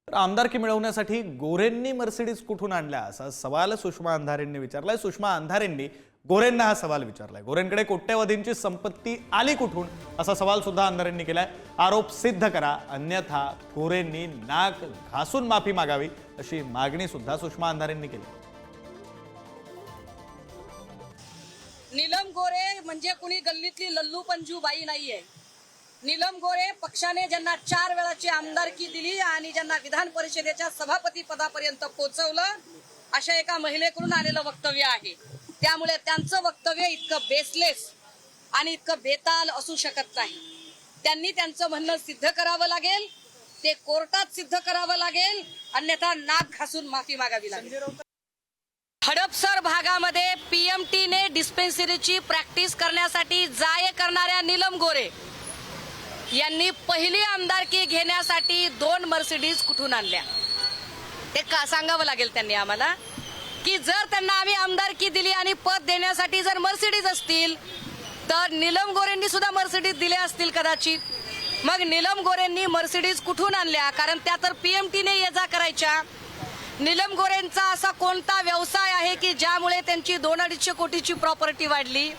तर आमदारकी मिळवण्यासाठी गोरेंनी मर्सिडीज कुठून आणल्या असा सवाल सुषमा अंधारेंनी विचारलाय। सुषमा अंधारेंनी गोरेंना हा सवाल विचारलाय। गोरेंकडे कोट्यवधींची संपत्ती आली कुठून असा सवाल सुद्धा अंधारेंनी केलाय। आरोप सिद्ध करा अन्यथा गोरेंनी नाक घासून माफी मागावी अशी मागणी सुद्धा सुषमा अंधारेंनी केली। नीलम गोरे म्हणजे कुणी गल्लीतली लल्लू पंजू बाई नाहीये। नीलम गोरे पक्षाने ज्यांना 4 वेळाची आमदारकी दिली आणि ज्यांना विधान परिषदेच्या सभापती पदापर्यंत पोहोचवलं अशा एका महिलेकडून आलेलं वक्तव्य आहे। त्यामुळे त्यांचं वक्तव्य इतकं बेसलेस आणि इतकं बेताल असू शकत नाही। त्यांनी त्यांचं म्हणणं सिद्ध करावं लागेल, ते कोर्टात सिद्ध करावं लागेल, अन्यथा नाक घासून माफी मागावी लागेल। हडपसर भागामध्ये पीएमटीने डिस्पेन्सरीची प्रॅक्टिस करण्यासाठी जाय करणाऱ्या नीलम गोरे यांनी पहिली आमदारकी घेण्यासाठी 2 मर्सिडीज कुठून आणल्या ते का सांगावं लागेल त्यांनी आम्हाला, की जर त्यांना आम्ही आमदारकी दिली आणि पद देण्यासाठी जर मर्सिडीज असतील तर नीलम गोरेंनी सुद्धा मर्सिडीज दिल्या असतील कदाचित। मग नीलम गोरेंनी मर्सिडीज कुठून आणल्या? कारण त्या तर पीएमटीने ये जा करायच्या। नीलम गोरेंचा असा कोणता व्यवसाय आहे की ज्यामुळे त्यांची 2-250 कोटीची प्रॉपर्टी वाढली?